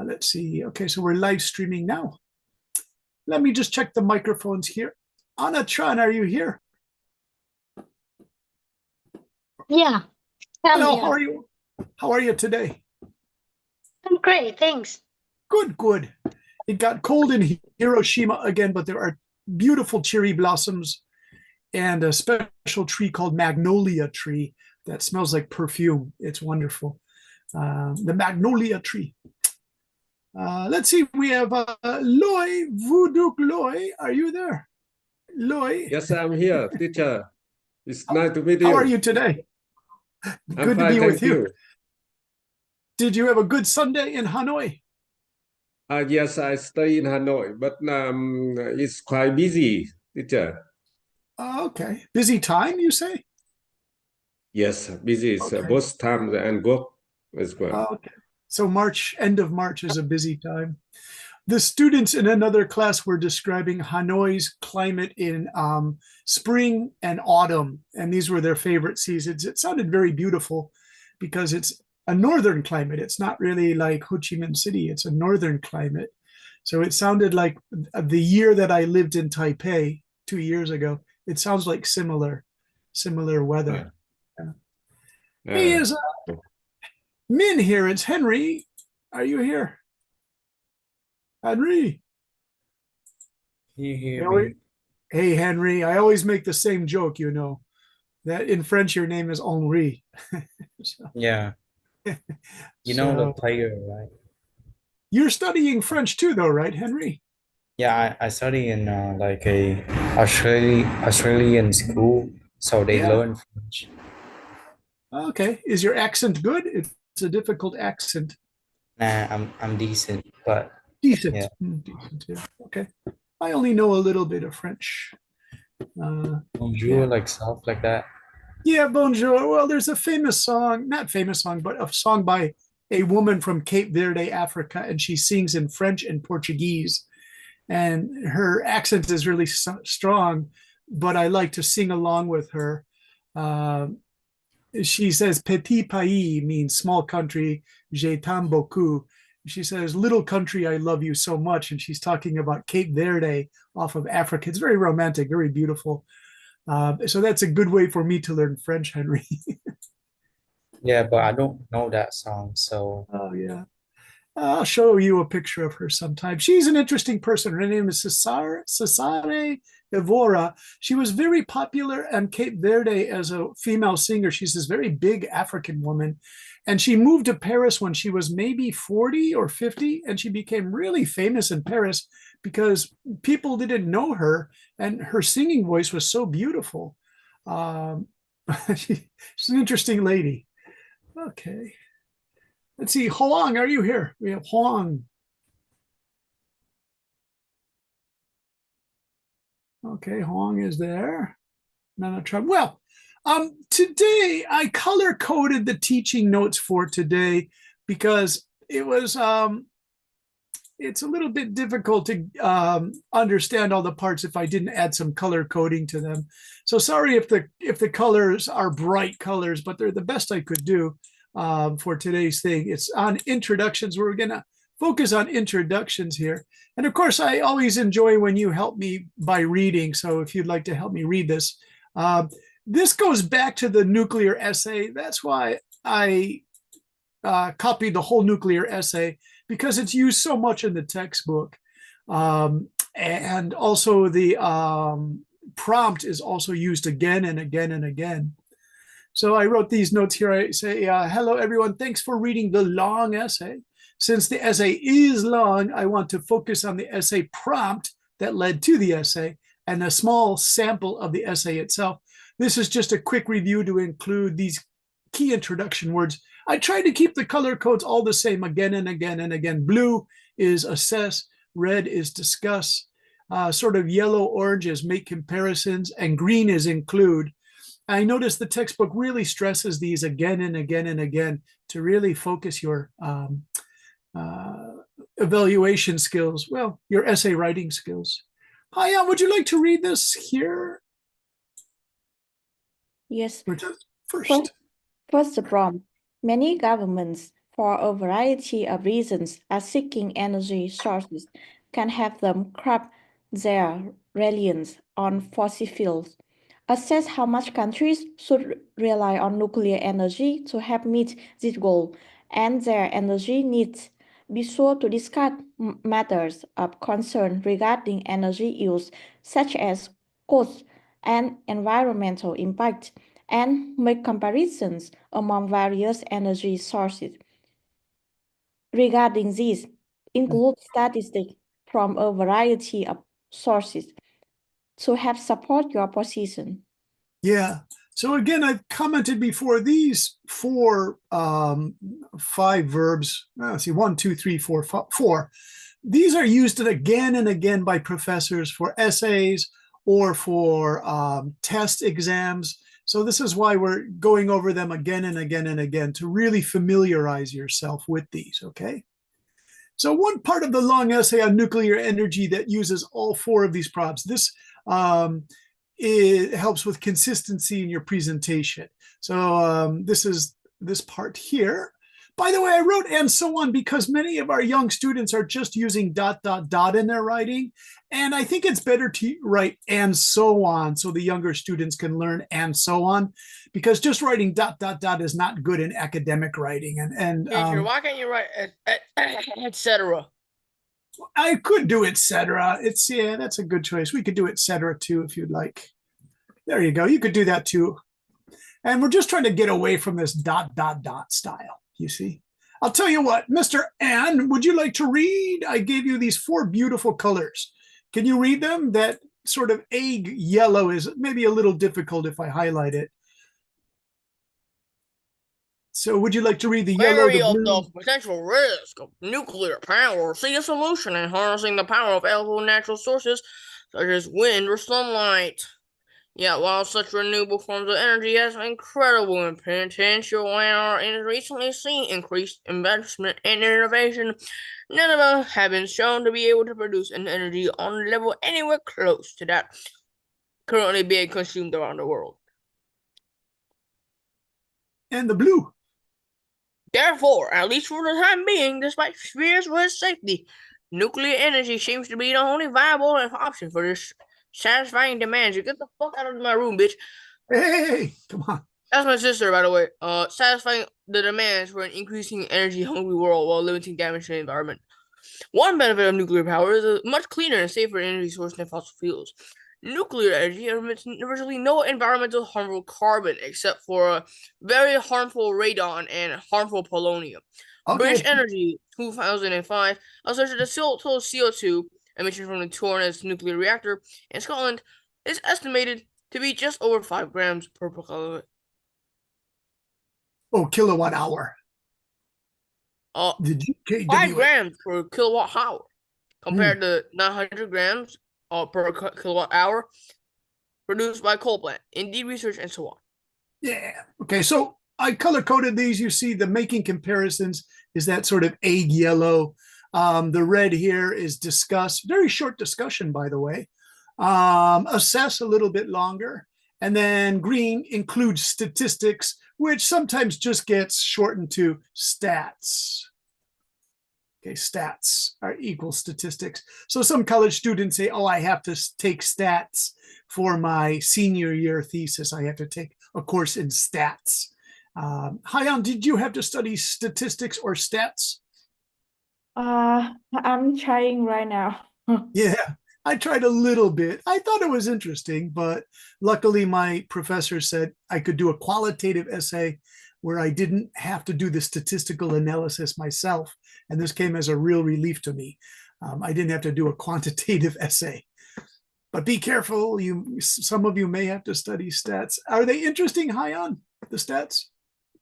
Let's see. Okay, so we're live streaming now. Let me just check the microphones here. Anna Tran, are you here? Yeah, Hello, how yeah. are you? How are you today? I'm great, thanks. Good, good. It got cold in Hiroshima again, but there are beautiful cherry blossoms and a special tree called magnolia tree that smells like perfume. It's wonderful. The magnolia tree. Let's see. We have Loy Vuduk Loy. Are you there, Loy? Yes, I'm here, teacher. It's nice to meet How are you. you today? I'm Good to fine, be with thank you. you. Did you have a good Sunday in Hanoi? Yes, I stay in Hanoi, but it's quite busy, teacher. Okay. Busy time, you say? Yes, busy. It's Okay. both time and work as well. Okay. So end of March is a busy time. The students in another class were describing Hanoi's climate in spring and autumn, and these were their favorite seasons. It sounded very beautiful because it's a northern climate. It's not really like Ho Chi Minh City. It's a northern climate. So it sounded like the year that I lived in Taipei 2 years ago. It sounds like similar weather. Yeah. Hey, Uh, is Min here? It's Henry. Are you here? Henry. You hear Henry. me? Hey, Henry. I always make the same joke, that in French your name is Henri. So, Yeah. You know the so player, right? you're studying French too, though, right, Henry? Yeah, I study in like a Australian school, so they Yeah. learn French. Okay. Is your accent good? It's a difficult accent. Nah, I'm decent, but Decent. yeah. Decent, yeah. Okay. I only know a little bit of French. Bonjour, Yeah. like stuff like that. Yeah, bonjour. Well, there's a famous song, not famous song, but a song by a woman from Cape Verde, Africa, and she sings in French and Portuguese. And her accent is really strong, but I like to sing along with her. Uh, she says, Petit pays means small country, je t'aime beaucoup. She says, little country, I love you so much. And she's talking about Cape Verde off of Africa. It's very romantic, very beautiful. So that's a good way for me to learn French, Henry. Yeah, but I don't know that song, so Oh, yeah. I'll show you a picture of her sometime. She's an interesting person. Her name is Cesare Evora. She was very popular on Cape Verde as a female singer. She's this very big African woman. And she moved to Paris when she was maybe 40 or 50. And she became really famous in Paris because people didn't know her. And her singing voice was so beautiful. Um, she's an interesting lady. Okay. Let's see. Hoang, are you here? We have Hoang. Okay, Hoang is there. None of trouble. Well, today I color coded the teaching notes for today because it's a little bit difficult to understand all the parts if I didn't add some color coding to them. So sorry if the colors are bright colors, but they're the best I could do for today's thing. It's on introductions. We're gonna focus on introductions here, and of course, I always enjoy when you help me by reading. So if you'd like to help me read this, this goes back to the nuclear essay. That's why I copied the whole nuclear essay because it's used so much in the textbook. And also the prompt is also used again and again and again. So I wrote these notes here. I say, hello, everyone. Thanks for reading the long essay. Since the essay is long, I want to focus on the essay prompt that led to the essay and a small sample of the essay itself. This is just a quick review to include these key introduction words. I tried to keep the color codes all the same again and again and again. Blue is assess, red is discuss, sort of yellow, orange is make comparisons, and green is include. I noticed the textbook really stresses these again and again and again to really focus your evaluation skills, well, your essay writing skills. Hi, would you like to read this here? Yes. First. First, the prompt. Many governments for a variety of reasons, as seeking energy sources can have them crap their reliance on fossil fuels. Assess how much countries should rely on nuclear energy to help meet this goal and their energy needs. Be sure to discuss matters of concern regarding energy use, such as cost and environmental impact, and make comparisons among various energy sources. Regarding this, include statistics from a variety of sources to help support your position. Yeah. So again, I've commented before these four, five verbs. Let's see, one, two, three, four, four. These are used again and again by professors for essays or for test exams. So this is why we're going over them again and again and again to really familiarize yourself with these, okay? So one part of the long essay on nuclear energy that uses all four of these props, this it helps with consistency in your presentation. So this is this part here. By the way, I wrote and so on because many of our young students are just using ... in their writing. And I think it's better to write and so on so the younger students can learn and so on, because just writing ... is not good in academic writing. And Teacher, why can't you write etc.? I could do etc. It's, yeah, that's a good choice. We could do etc. too if you'd like. There you go. You could do that too. And we're just trying to get away from this ... style, you see. I'll tell you what, Mr. Ann, would you like to read? I gave you these four beautiful colors. Can you read them? That sort of egg yellow is maybe a little difficult if I highlight it. So would you like to read the yellow, the blue? The potential risk of nuclear power. See a solution in harnessing the power of available natural sources such as wind or sunlight. Yet, while such renewable forms of energy has incredible potential and are recently seen increased investment and innovation, none of them have been shown to be able to produce an energy on a level anywhere close to that currently being consumed around the world. And the blue. Therefore, at least for the time being, despite fears for its safety, nuclear energy seems to be the only viable option for this satisfying demands. You get the fuck out of my room, bitch. Hey, come on. That's my sister, by the way. Satisfying the demands for an increasing energy-hungry world while limiting damage to the environment. One benefit of nuclear power is a much cleaner and safer energy source than fossil fuels. Nuclear energy emits virtually no environmental harmful carbon except for very harmful radon and harmful polonium. Okay. British Energy 2005 asserted the total CO2 emission from the Torrens nuclear reactor in Scotland is estimated to be just over 5 grams per kilowatt. Oh, kilowatt hour. Did you 5 grams per kilowatt hour compared to 900 grams per kilowatt hour produced by coal plant, indeed research, and so on. Yeah. Okay. So I color coded these. You see the making comparisons is that sort of egg yellow. The red here is discuss, very short discussion, by the way. Assess a little bit longer. And then green includes statistics, which sometimes just gets shortened to stats. Okay, stats are equal statistics. So some college students say, oh, I have to take stats for my senior year thesis. I have to take a course in stats. Hayan, did you have to study statistics or stats? I'm trying right now. Yeah, I tried a little bit. I thought it was interesting, but luckily my professor said I could do a qualitative essay where I didn't have to do the statistical analysis myself. And this came as a real relief to me. I didn't have to do a quantitative essay. But be careful, some of you may have to study stats. Are they interesting, Hayan, the stats?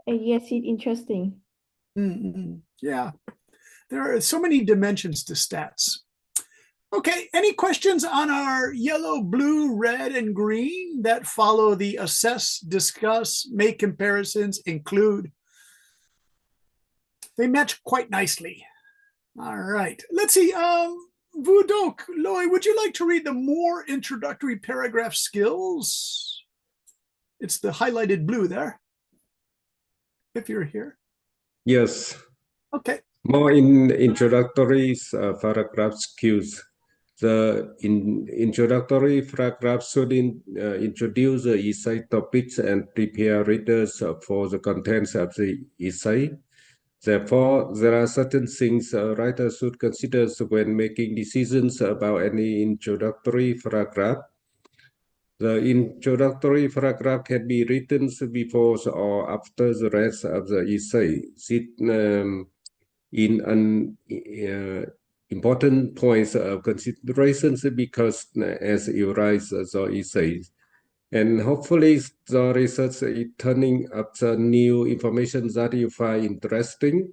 Yes, it's interesting. Yeah, there are so many dimensions to stats. Okay, any questions on our yellow, blue, red, and green that follow the assess, discuss, make comparisons, include? They match quite nicely. All right, let's see. Vudok, Loy, would you like to read the more introductory paragraph skills? It's the highlighted blue there, if you're here. Yes. Okay. More in introductory paragraph cues. The introductory paragraph should introduce the essay topics and prepare readers for the contents of the essay. Therefore, there are certain things a writer should consider when making decisions about any introductory paragraph. The introductory paragraph can be written before or after the rest of the essay. In an important points of considerations because as you write the essays, and hopefully the research is turning up the new information that you find interesting.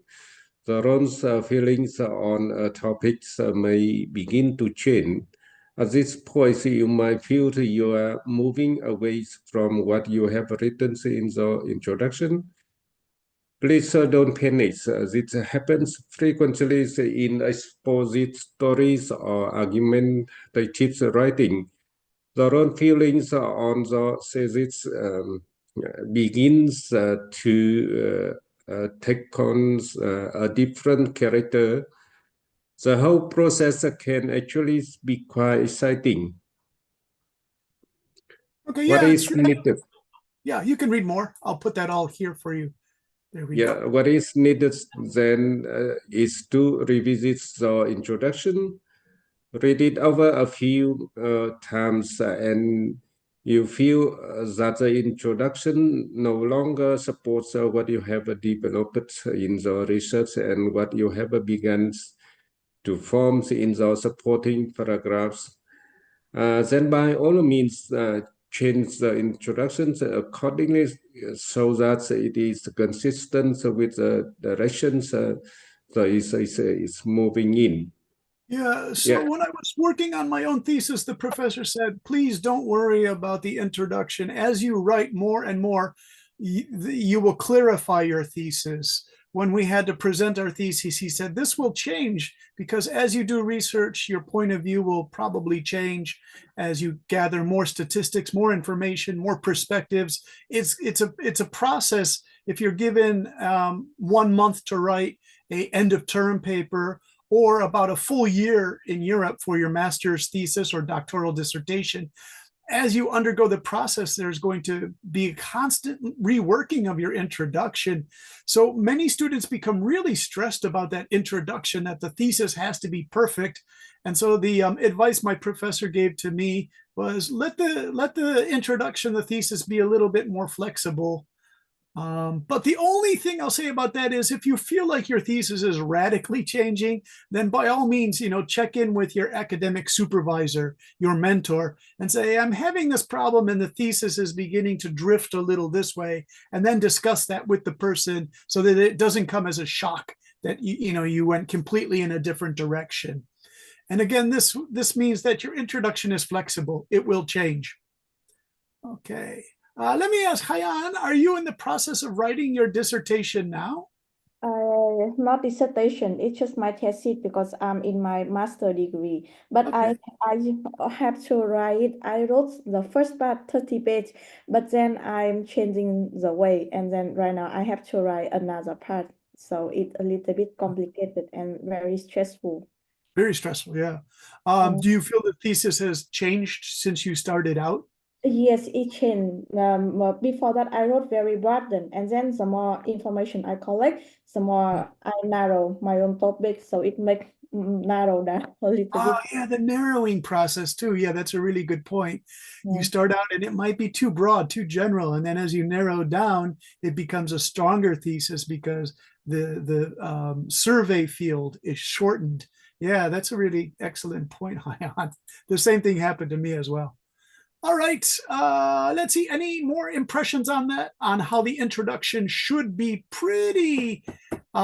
The one's feelings on topics may begin to change. At this point, you might feel you are moving away from what you have written in the introduction. Please don't panic. This happens frequently in expositories or argumentative writing. The wrong feelings on the thesis begins to take on a different character. The whole process can actually be quite exciting. Okay. What Yeah, is it's really, needed? yeah, you can read more. I'll put that all here for you. There we go. Yeah, what is needed then is to revisit the introduction, read it over a few times, and you feel that the introduction no longer supports what you have developed in the research and what you have begun to form in the supporting paragraphs. Then by all means, change the introductions accordingly so that it is consistent with the directions is moving in. Yeah. So Yeah. when I was working on my own thesis, the professor said, please don't worry about the introduction. As you write more and more, you will clarify your thesis. When we had to present our thesis, he said, this will change because as you do research, your point of view will probably change as you gather more statistics, more information, more perspectives. It's a process. If you're given 1 month to write a end of term paper, or about a full year in Europe for your master's thesis or doctoral dissertation, as you undergo the process, there's going to be a constant reworking of your introduction. So many students become really stressed about that introduction, that the thesis has to be perfect. And so the advice my professor gave to me was let the introduction, the thesis be a little bit more flexible. But the only thing I'll say about that is if you feel like your thesis is radically changing, then by all means, check in with your academic supervisor, your mentor, and say, I'm having this problem and the thesis is beginning to drift a little this way, and then discuss that with the person so that it doesn't come as a shock that you went completely in a different direction. And again, this means that your introduction is flexible. It will change. Okay. Let me ask, Hayan, are you in the process of writing your dissertation now? Not dissertation, it's just my thesis because I'm in my master degree. But Okay. I have to write. I wrote the first part 30 pages, but then I'm changing the way, and then right now I have to write another part. So it's a little bit complicated and very stressful. Very stressful, yeah. Do you feel the thesis has changed since you started out? Yes, it changed. Before that, I wrote very broad, and then the more information I collect, the more I narrow my own topic, so it makes narrow down a little bit. Yeah, the narrowing process too. Yeah, that's a really good point. You Yeah. start out and it might be too broad, too general, and then as you narrow down, it becomes a stronger thesis because the survey field is shortened. Yeah, that's a really excellent point, Hayan. The same thing happened to me as well. All right, let's see. Any more impressions on that, on how the introduction should be pretty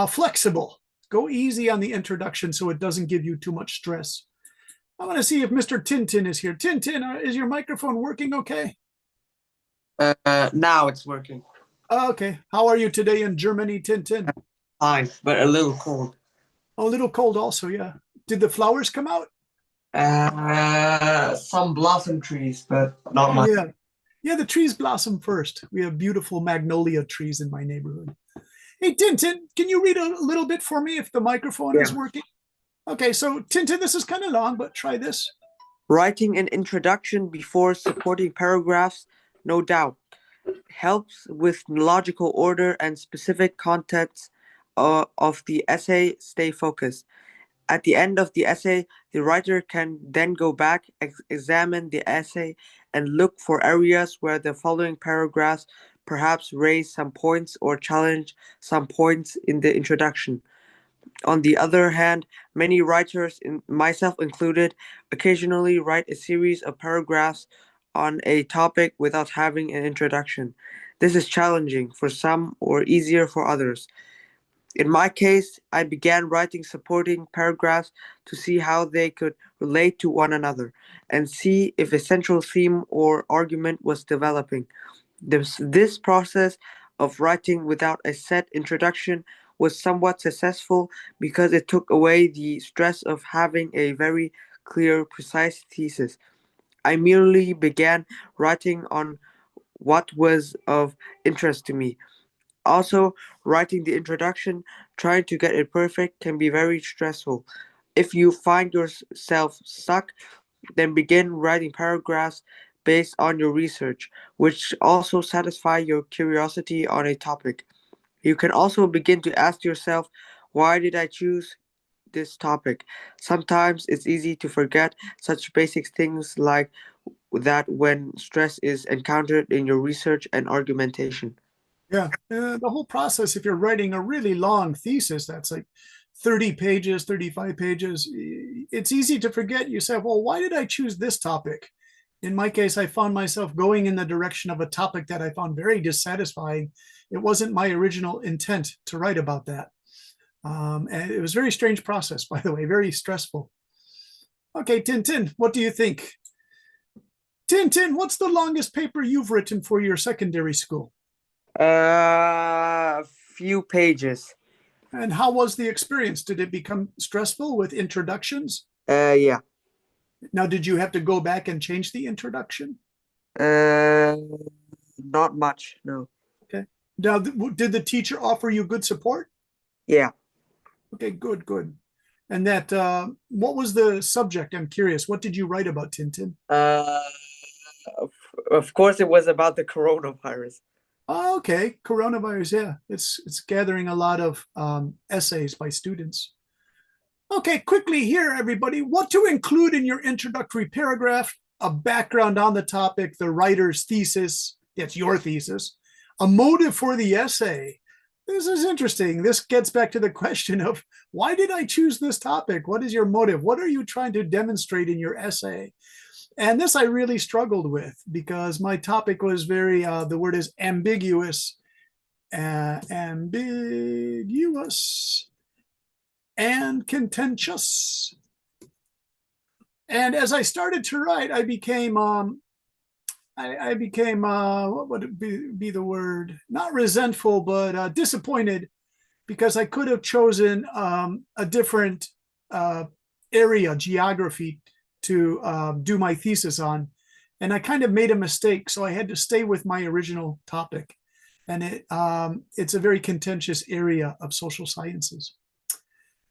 flexible? Go easy on the introduction so it doesn't give you too much stress. I want to see if Mr. Tintin is here. Tintin, is your microphone working okay? Now it's working. Okay. How are you today in Germany, Tintin? Fine, but a little cold. Oh, a little cold also, yeah. Did the flowers come out? Some blossom trees, but not much. Yeah. Yeah, the trees blossom first. We have beautiful magnolia trees in my neighborhood. Hey, Tintin, can you read a little bit for me if the microphone is Yeah. working? Okay, so Tintin, this is kind of long, but try this. Writing an introduction before supporting paragraphs, no doubt, helps with logical order and specific contents of the essay stay focused. At the end of the essay, the writer can then go back, examine the essay, and look for areas where the following paragraphs perhaps raise some points or challenge some points in the introduction. On the other hand, many writers, myself included, occasionally write a series of paragraphs on a topic without having an introduction. This is challenging for some or easier for others. In my case, I began writing supporting paragraphs to see how they could relate to one another and see if a central theme or argument was developing. This process of writing without a set introduction was somewhat successful because it took away the stress of having a very clear, precise thesis. I merely began writing on what was of interest to me. Also, writing the introduction, trying to get it perfect, can be very stressful. If you find yourself stuck, then begin writing paragraphs based on your research, which also satisfy your curiosity on a topic. You can also begin to ask yourself, why did I choose this topic? Sometimes it's easy to forget such basic things like that when stress is encountered in your research and argumentation. Yeah, the whole process, if you're writing a really long thesis, that's like 30 pages, 35 pages, it's easy to forget. You say, well, why did I choose this topic? In my case, I found myself going in the direction of a topic that I found very dissatisfying. It wasn't my original intent to write about that. And it was a very strange process, by the way, very stressful. Okay, Tintin, what do you think? Tintin, what's the longest paper you've written for your secondary school? Few pages. And how was the experience? Did it become stressful with introductions? Yeah. Now, did you have to go back and change the introduction? Not much, no. Okay. Now, did the teacher offer you good support? Yeah. Okay, good, good. And that, what was the subject? I'm curious. What did you write about, Tintin? Of course, it was about the coronavirus. Oh, okay, coronavirus. Yeah, it's gathering a lot of essays by students. Okay, quickly here, everybody. What to include in your introductory paragraph? A background on the topic, the writer's thesis. It's your thesis. A motive for the essay. This is interesting. This gets back to the question of why did I choose this topic? What is your motive? What are you trying to demonstrate in your essay? And this I really struggled with because my topic was very, the word is ambiguous, ambiguous and contentious. And as I started to write, I became, what would it be the word? Not resentful, but disappointed because I could have chosen a different area, geography, to do my thesis on. And I kind of made a mistake. So I had to stay with my original topic. And it's a very contentious area of social sciences.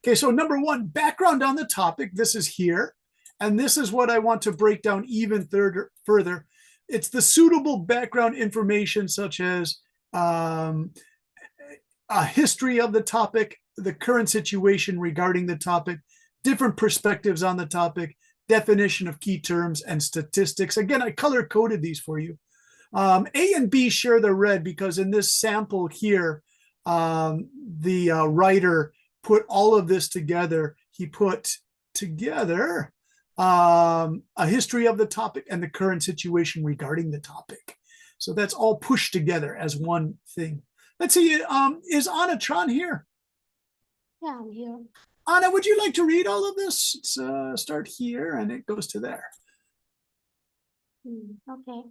Okay, so number one, background on the topic. This is here. And this is what I want to break down even further. It's the suitable background information, such as a history of the topic, the current situation regarding the topic, different perspectives on the topic, definition of key terms, and statistics. Again, I color coded these for you. A and B share the red because in this sample here, the writer put all of this together. He put together a history of the topic and the current situation regarding the topic. So that's all pushed together as one thing. Let's see, is Anna Tron here? Yeah, I'm here. Anna, would you like to read all of this? Let's start here and it goes to there. Okay.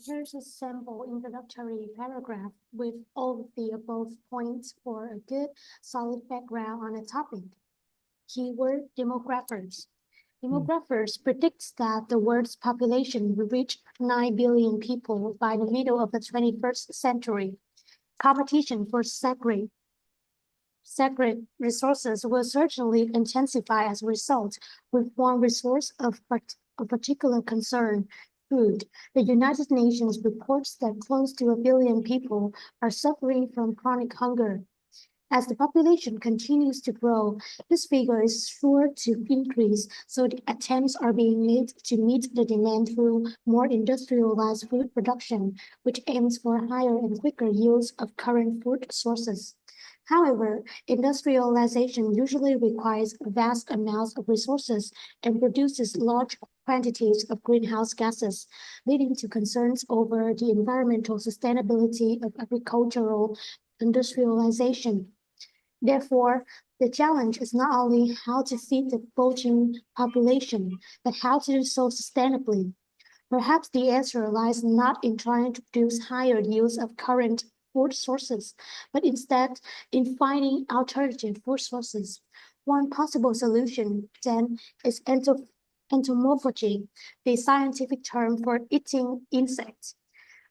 Here's a sample introductory paragraph with all the above points for a good, solid background on a topic. Keyword demographers. Demographers predicts that the world's population will reach 9 billion people by the middle of the 21st century. Competition for sacred resources will certainly intensify as a result, with one resource of particular concern, food. The United Nations reports that close to 1 billion people are suffering from chronic hunger. As the population continues to grow, this figure is sure to increase, so the attempts are being made to meet the demand through more industrialized food production, which aims for higher and quicker yields of current food sources. However, industrialization usually requires vast amounts of resources and produces large quantities of greenhouse gases, leading to concerns over the environmental sustainability of agricultural industrialization. Therefore, the challenge is not only how to feed the bulging population, but how to do so sustainably. Perhaps the answer lies not in trying to produce higher yields of current food sources, but instead in finding alternative food sources. One possible solution, then, is entomophagy, the scientific term for eating insects.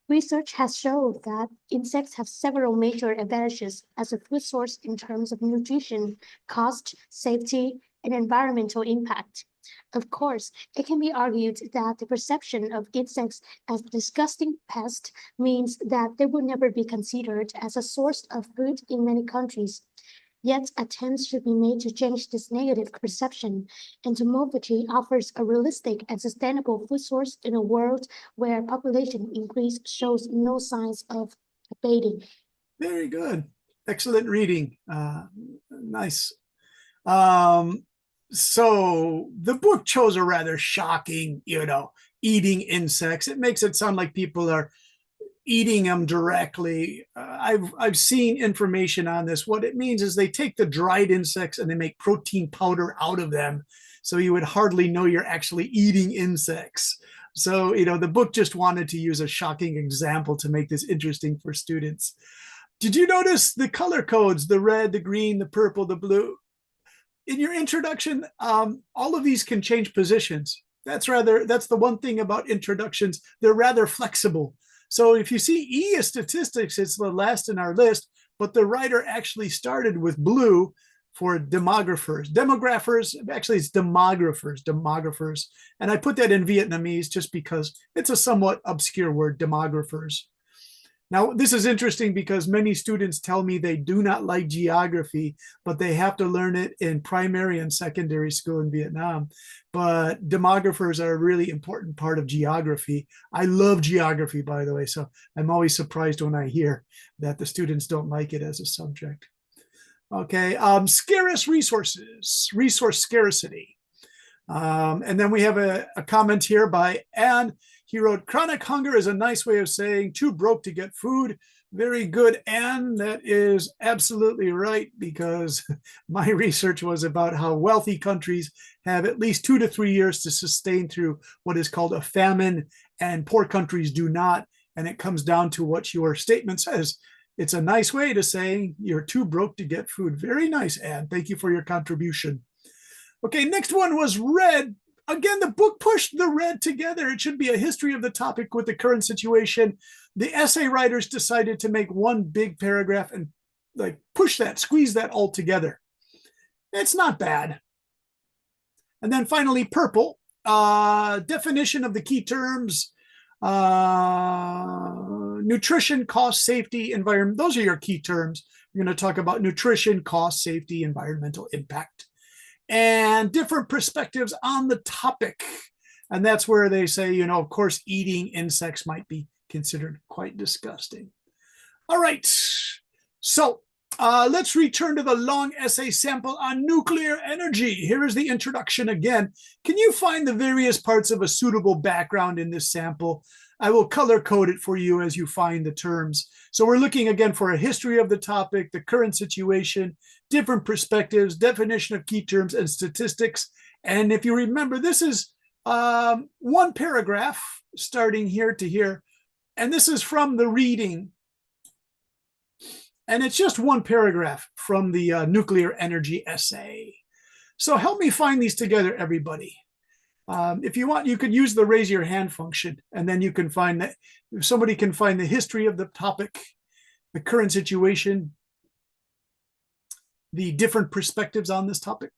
Research has shown that insects have several major advantages as a food source in terms of nutrition, cost, safety, and environmental impact. Of course, it can be argued that the perception of insects as disgusting pests means that they will never be considered as a source of food in many countries. Yet attempts should be made to change this negative perception. Entomophagy offers a realistic and sustainable food source in a world where population increase shows no signs of abating. Very good. Excellent reading. Nice. So the book chose a rather shocking, eating insects. It makes it sound like people are eating them directly. I've seen information on this. What it means is they take the dried insects and they make protein powder out of them. So you would hardly know you're actually eating insects. So, the book just wanted to use a shocking example to make this interesting for students. Did you notice the color codes, the red, the green, the purple, the blue? In your introduction, all of these can change positions. That's the one thing about introductions. They're rather flexible. So if you see E as statistics, it's the last in our list, but the writer actually started with blue for demographers. Actually it's demographers. And I put that in Vietnamese just because it's a somewhat obscure word, demographers. Now, this is interesting because many students tell me they do not like geography, but they have to learn it in primary and secondary school in Vietnam. But demographers are a really important part of geography. I love geography, by the way, so I'm always surprised when I hear that the students don't like it as a subject. Okay, scarce resources, resource scarcity. And then we have a comment here by Anne. He wrote, chronic hunger is a nice way of saying too broke to get food. Very good, Anne. That is absolutely right, because my research was about how wealthy countries have at least 2 to 3 years to sustain through what is called a famine, and poor countries do not. And it comes down to what your statement says. It's a nice way to say you're too broke to get food. Very nice, Anne. Thank you for your contribution. Okay, next one was red. Again, the book pushed the red together. It should be a history of the topic with the current situation. The essay writers decided to make one big paragraph and squeeze that all together. It's not bad. And then finally, purple, definition of the key terms, nutrition, cost, safety, environment. Those are your key terms. We're going to talk about nutrition, cost, safety, environmental impact, and different perspectives on the topic. And that's where they say, of course, eating insects might be considered quite disgusting. All right. So let's return to the long essay sample on nuclear energy. Here is the introduction again. Can you find the various parts of a suitable background in this sample? I will color code it for you as you find the terms. So we're looking again for a history of the topic, the current situation, different perspectives, definition of key terms, and statistics. And if you remember, this is one paragraph starting here to here. And this is from the reading. And it's just one paragraph from the nuclear energy essay. So help me find these together, everybody. If you want, you could use the raise your hand function, and then you can find that if somebody can find the history of the topic, the current situation, the different perspectives on this topic,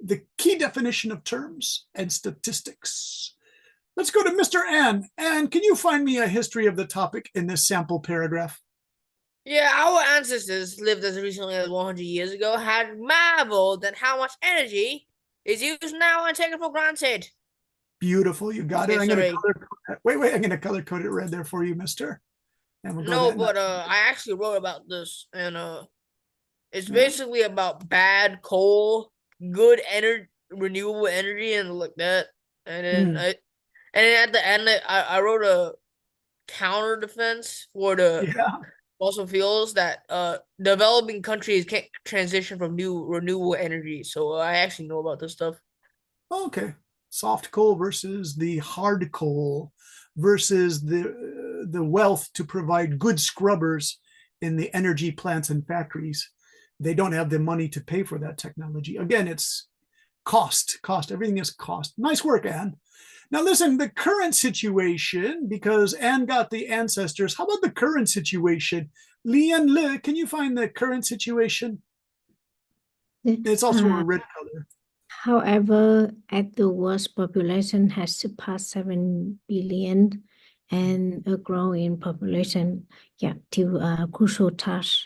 the key definition of terms, and statistics. Let's go to Mr. An. An, can you find me a history of the topic in this sample paragraph? Yeah, our ancestors lived as recently as 100 years ago had marveled at how much energy is used now and taken for granted. Beautiful, you got it. I'm going to History. color wait, I'm going to color code it red there for you, mister. And we'll go No, that but I actually wrote about this, and it's Yeah. basically about bad coal, good renewable energy, and like that. And then Hmm. and then at the end, I wrote a counter defense for the Yeah. fossil fuels that developing countries can't transition from new renewable energy. So I actually know about this stuff. Okay. Soft coal versus the hard coal versus the wealth to provide good scrubbers in the energy plants and factories. They don't have the money to pay for that technology. Again, it's cost. Everything is cost. Nice work, Anne. Now listen, the current situation, because Anne got the ancestors, how about the current situation? Lian Le, can you find the current situation? It's also a red color. However, as the world's population has surpassed 7 billion and a growing population, yeah, to a crucial task.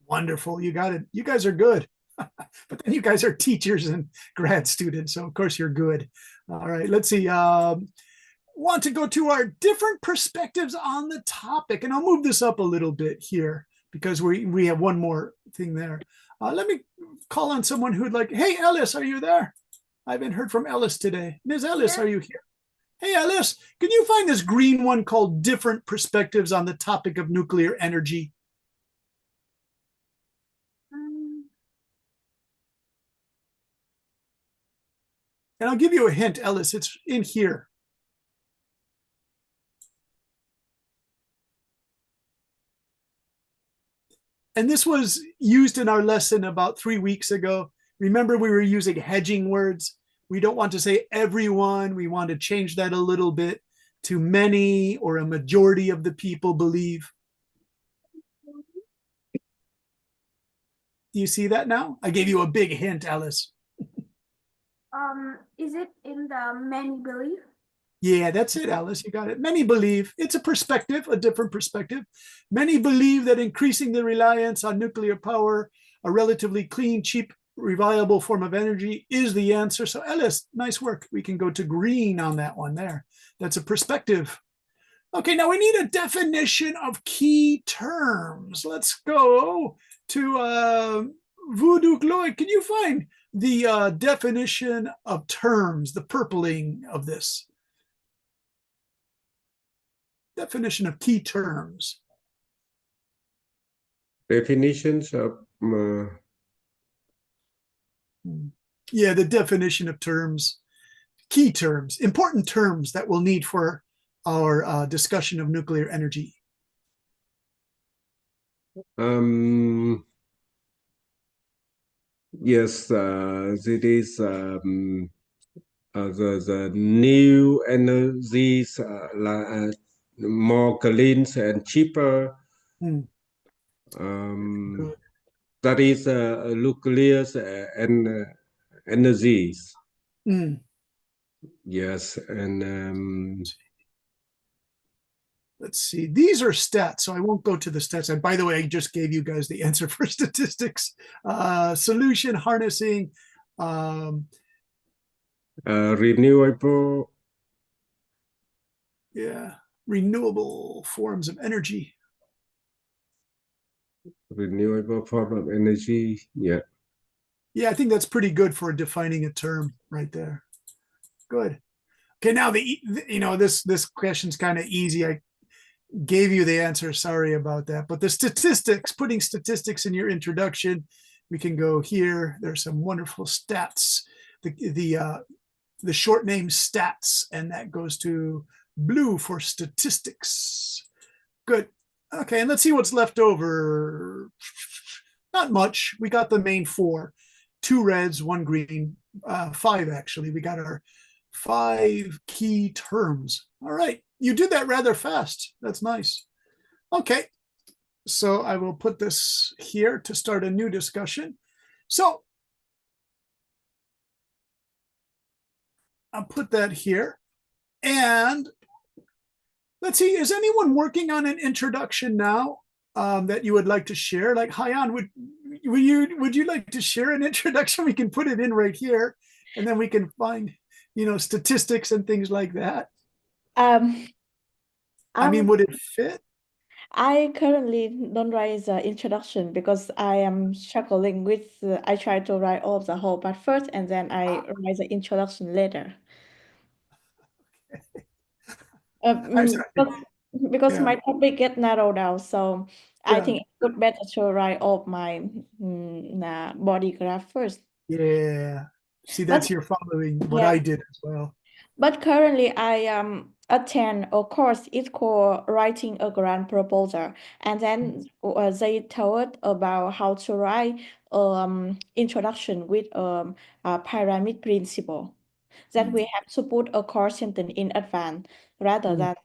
Wonderful. You got it. You guys are good. But then you guys are teachers and grad students. So, of course, you're good. All right. Let's see. Want to go to our different perspectives on the topic. And I'll move this up a little bit here because we have one more thing there. Let me call on someone who'd like, hey, Ellis, are you there? I haven't heard from Ellis today. Ms. Ellis, are you here? Hey, Ellis, can you find this green one called Different Perspectives on the Topic of Nuclear Energy? And I'll give you a hint, Ellis, it's in here. And this was used in our lesson about 3 weeks ago. Remember, we were using hedging words. We don't want to say everyone. We want to change that a little bit to many or a majority of the people believe. Do you see that now? I gave you a big hint, Alice. Is it in the many belief? Yeah, that's it, Alice. You got it. Many believe it's a perspective, a different perspective. Many believe that increasing the reliance on nuclear power, a relatively clean, cheap, reliable form of energy, is the answer. So, Alice, nice work. We can go to green on that one there. That's a perspective. Okay, now we need a definition of key terms. Let's go to Voodoo Gloy. Can you find the definition of terms, the purpling of this? Definition of key terms. Definitions of Yeah, the definition of terms, key terms, important terms that we'll need for our discussion of nuclear energy. Yes, it is the new energies more clean and cheaper. That is nuclear and energies. Yes, and let's see. These are stats, so I won't go to the stats. And by the way, I just gave you guys the answer for statistics. Solution harnessing. Renewable. Yeah, renewable forms of energy. Renewable form of energy. Yeah. Yeah, I think that's pretty good for defining a term right there. Good. Okay, now this question's kind of easy. I gave you the answer. Sorry about that. But the statistics, putting statistics in your introduction, we can go here. There's some wonderful stats. The short name stats, and that goes to blue for statistics. Good. Okay, and let's see what's left over. Not much. We got the main 4. 2 reds, 1 green, 5 actually. We got our 5 key terms. All right. You did that rather fast. That's nice. Okay. So I will put this here to start a new discussion. So I'll put that here. And let's see, is anyone working on an introduction now that you would like to share? Like Hyan, would you like to share an introduction? We can put it in right here, and then we can find, statistics and things like that. Um, I mean, I'm would it fit? I currently don't write the introduction because I am struggling with. I try to write all the whole part first, and then I write the introduction later. I'm sorry. Because Yeah. my topic get narrowed down, so I Yeah. think it would better to write all my body graph first. Yeah. See, But that's you're following what yeah, I did as well. but currently I attend a course. It's called writing a grant proposal, and then they taught about how to write introduction with pyramid principle. That we have to put a core sentence in advance rather than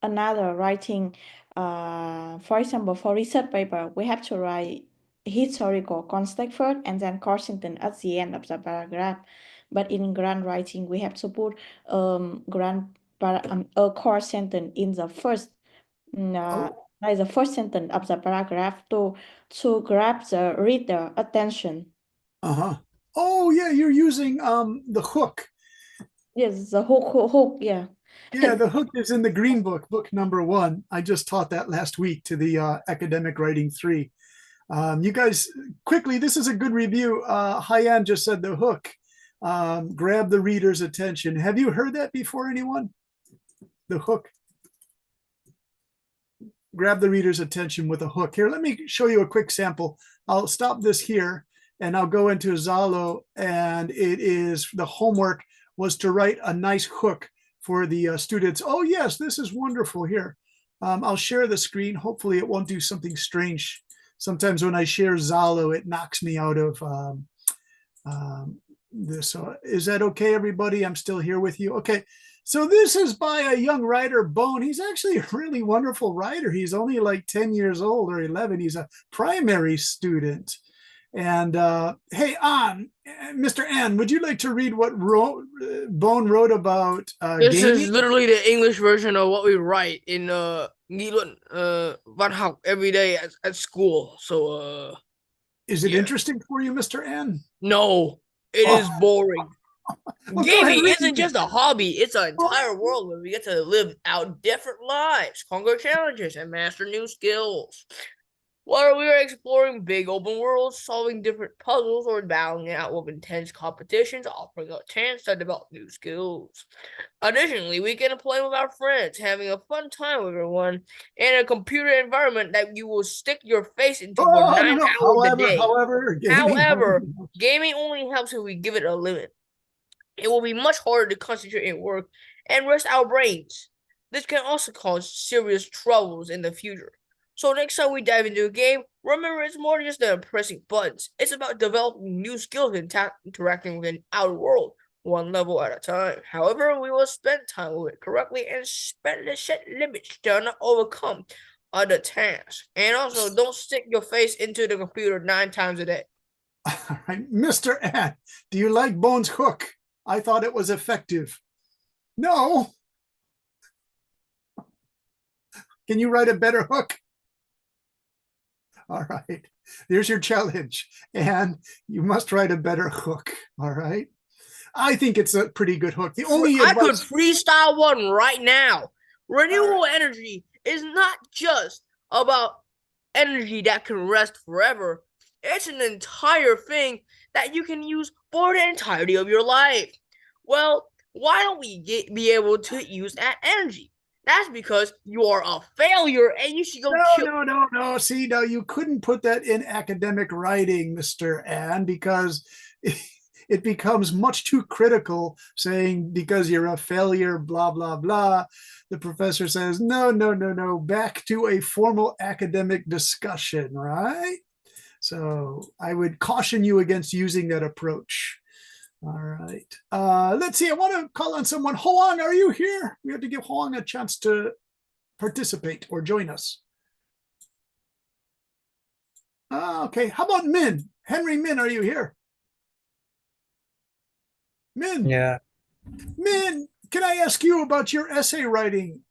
another writing. For example, for research paper, we have to write historical context first and then core sentence at the end of the paragraph. But in grant writing, we have to put a core sentence in the first, like the first sentence of the paragraph to grab the reader attention. Uh-huh. Oh yeah, you're using the hook. Yes, the hook, yeah. Yeah, the hook is in the green book, book number 1. I just taught that last week to the academic writing 3. You guys, quickly, this is a good review. Hyan just said the hook. Grab the reader's attention. Have you heard that before, anyone? The hook. Grab the reader's attention with a hook. Here, let me show you a quick sample. I'll stop this here and I'll go into Zalo, and it is the homework was to write a nice hook for the students. Oh yes, this is wonderful. Here, I'll share the screen. Hopefully it won't do something strange. Sometimes when I share Zalo, it knocks me out of this. So is that okay, everybody? I'm still here with you. Okay. So this is by a young writer, Bone. He's actually a really wonderful writer. He's only like 10 years old or 11. He's a primary student. And hey, Mr. An, would you like to read what Bone wrote about This gaming? is literally the English version of what we write in nghị luận văn học every day at school. So Is it yeah. interesting for you, Mr. An? No, it is boring. Well, go ahead, Gaming read isn't it. just a hobby, it's an entire world where we get to live out different lives, conquer challenges, and master new skills. Whether we are exploring big open worlds, solving different puzzles, or battling it out with intense competitions, offering a chance to develop new skills. Additionally, we can play with our friends, having a fun time with everyone in a computer environment that you will stick your face into for 9 hours a day. However, gaming only helps if we give it a limit. It will be much harder to concentrate and work and rest our brains. This can also cause serious troubles in the future. So next time we dive into a game, remember it's more than just pressing buttons. It's about developing new skills and interacting with the outer world, one level at a time. However, we will spend time with it correctly and set limits to not overcome other tasks. And also, don't stick your face into the computer 9 times a day. All right, Mr. An, do you like Bone's hook? I thought it was effective. No. Can you write a better hook? All right, there's your challenge. And you must write a better hook. All right. I think it's a pretty good hook. The only I could freestyle one right now. Renewable energy is not just about energy that can rest forever. It's an entire thing that you can use for the entirety of your life. Well, why don't we be able to use that energy? That's because you are a failure and you should go kill. No. See, no, you couldn't put that in academic writing, Mr. An, because it becomes much too critical, saying because you're a failure, blah, blah, blah. The professor says, no, back to a formal academic discussion, right? So I would caution you against using that approach. All right. Let's see. I want to call on someone. Hoang, are you here? We have to give Hoang a chance to participate or join us. Okay, how about Min? Henry Min, are you here? Min, Yeah. Min, can I ask you about your essay writing?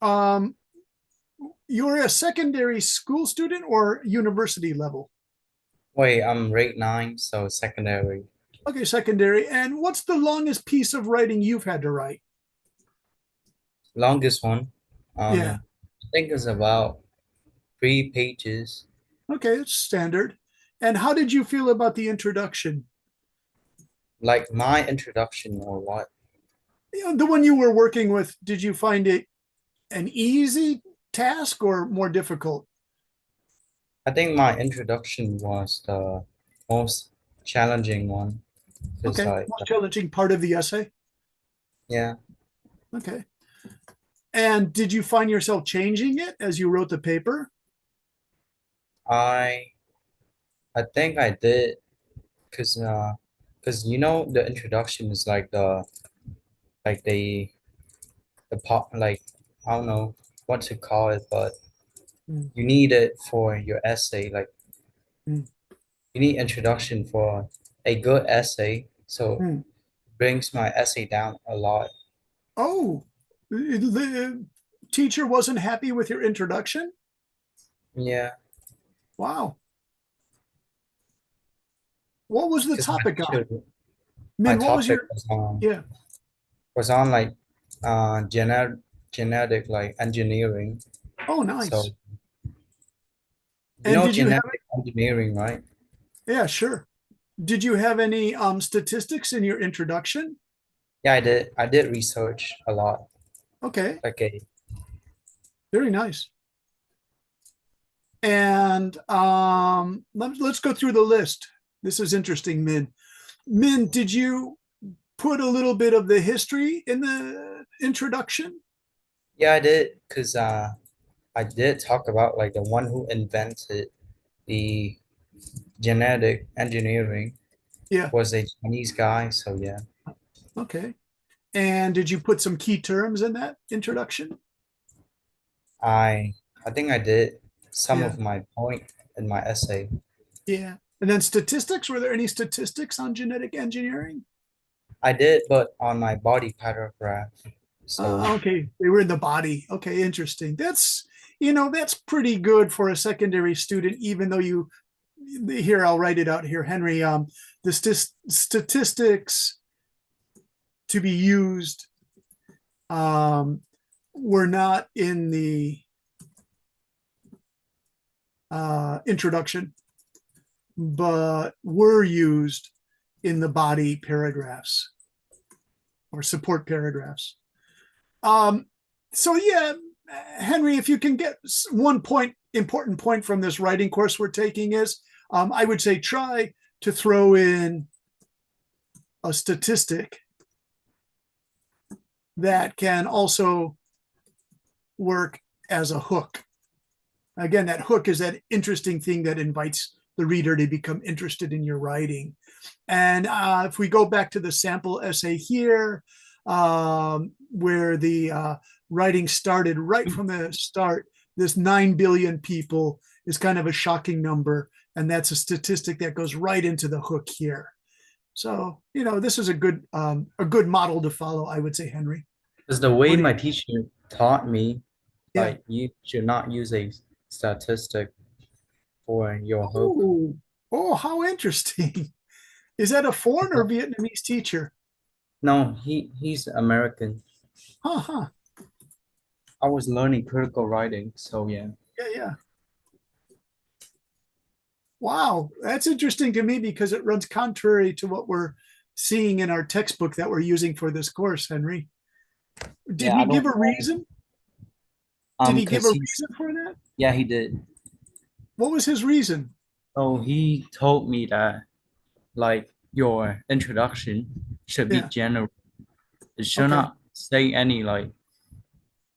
You're a secondary school student or university level? Wait, I'm grade 9, so secondary. Okay, secondary. And what's the longest piece of writing you've had to write? Longest one. Yeah. I think it's about 3 pages. Okay, it's standard. And how did you feel about the introduction? Like my introduction or what? The one you were working with, did you find it an easy task or more difficult? I think my introduction was the most challenging one. It's Okay, like, most challenging part of the essay. yeah, Okay. And did you find yourself changing it as you wrote the paper? I I think I did because you know the introduction is like like the part like I don't know what to call it, but Mm. you need it for your essay. Like Mm. you need introduction for a good essay, so Mm. brings my essay down a lot. Oh, the teacher wasn't happy with your introduction? Yeah, Wow. What was the because topic on? my Min, what was topic your, yeah. was on like genetic like engineering. Oh, So nice. you And know did you have, genetic engineering, right? yeah, sure. Did you have any statistics in your introduction? Yeah, I did research a lot. Okay, Like a very nice. And let's go through the list. This is interesting, Min. Min, did you put a little bit of the history in the introduction? yeah, I did because I did talk about like the one who invented the genetic engineering Yeah, was a Chinese guy. So yeah, okay. And did you put some key terms in that introduction? I I think I did some Yeah, of my point in my essay. yeah. And then statistics, were there any statistics on genetic engineering? I did, but on my body paragraph. So Okay, they were in the body. Okay, interesting. That's pretty good for a secondary student, even though here, I'll write it out here, Henry. The statistics to be used were not in the introduction, but were used in the body paragraphs or support paragraphs. So yeah, Henry, if you can get one important point from this writing course we're taking is, I would say try to throw in a statistic that can also work as a hook. Again, that hook is that interesting thing that invites the reader to become interested in your writing. And if we go back to the sample essay here, where the writing started right from the start, this 9 billion people is kind of a shocking number. And that's a statistic that goes right into the hook here. So, this is a good model to follow, I would say, Henry. because the way What do my you, teacher taught me, yeah. like you should not use a statistic for your hook. Oh, how interesting. Is that a foreign or Vietnamese teacher? No, he's American. Huh. I was learning critical writing, so yeah. Yeah. Wow, that's interesting to me because it runs contrary to what we're seeing in our textbook that we're using for this course, Henry. Did Yeah, he I give don't a know. reason? Did he give a Because he's reason for that? yeah, he did. What was his reason? Oh, he told me that like your introduction should be Yeah. general. It should Okay. not say any like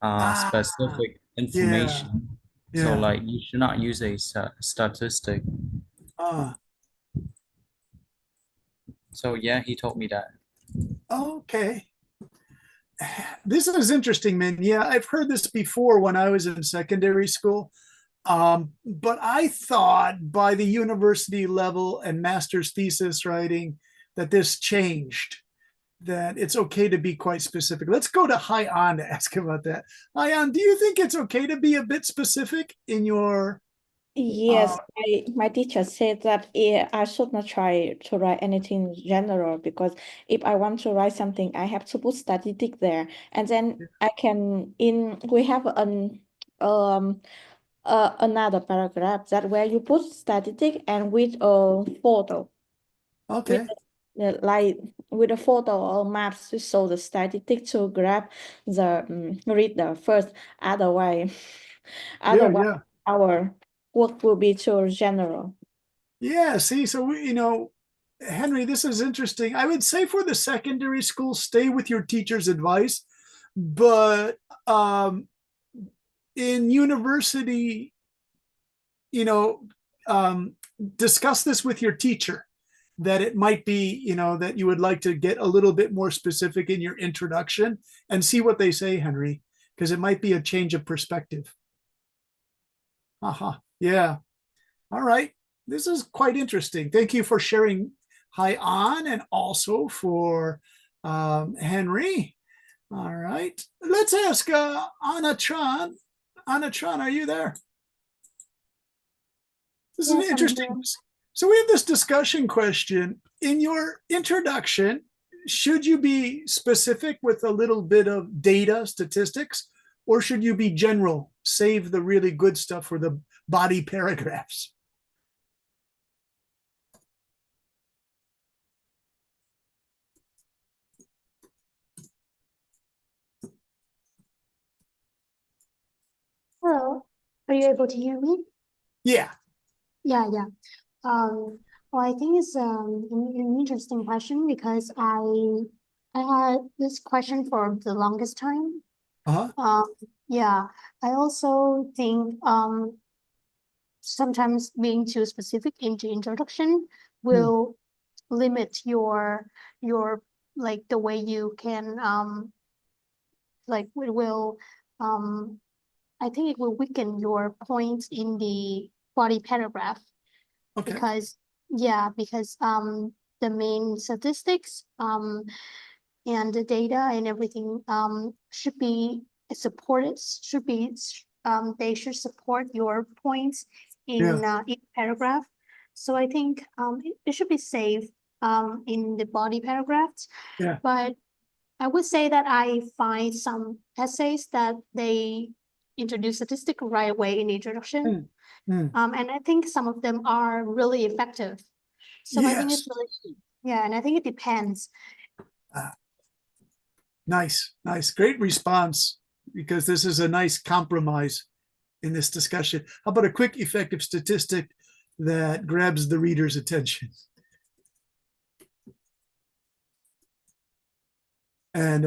Ah, specific yeah. information. So Yeah. like you should not use a statistic. Ah, So yeah, he told me that. okay. This is interesting, man. Yeah, I've heard this before when I was in secondary school. But I thought by the university level and master's thesis writing that this changed, that it's okay to be quite specific. Let's go to Haiyan to ask about that. Haiyan, do you think it's okay to be a bit specific in your Yes, my teacher said that I should not try to write anything general, because if I want to write something, I have to put statistic there, and then I can we have another paragraph that where you put statistic and with a photo, with okay? like with a photo or maps to show the statistic to grab the reader first. Otherwise, Yeah, otherwise yeah. our work will be too general. Yeah, see, so Henry, this is interesting. I would say for the secondary school, stay with your teacher's advice, but in university, you know, discuss this with your teacher, that it might be, that you would like to get a little bit more specific in your introduction, and see what they say, Henry, because it might be a change of perspective. Yeah. All right. This is quite interesting. Thank you for sharing, Haiyan, and also for Henry. All right. Let's ask Anna Tran. Anna Tran, are you there? This is an Yes, I'm interesting. here. So we have this discussion question. In your introduction, should you be specific with a little bit of data, statistics, or should you be general? Save the really good stuff for the body paragraphs. Hello, are you able to hear me? Yeah. Yeah. Well, I think it's an interesting question, because I had this question for the longest time. Uh-huh. Yeah, I also think sometimes being too specific in the introduction will limit your like the way you can like it will I think it will weaken your points in the body paragraph, Okay. because the main statistics and the data and everything should be supported, they should support your points in each paragraph. So I think it should be safe in the body paragraphs. Yeah. But I would say that I find some essays that they introduce statistic right away in the introduction. And I think some of them are really effective. So I think it's Yes. really, and I think it depends. Nice. Great response, because this is a nice compromise in this discussion. How about a quick, effective statistic that grabs the reader's attention? And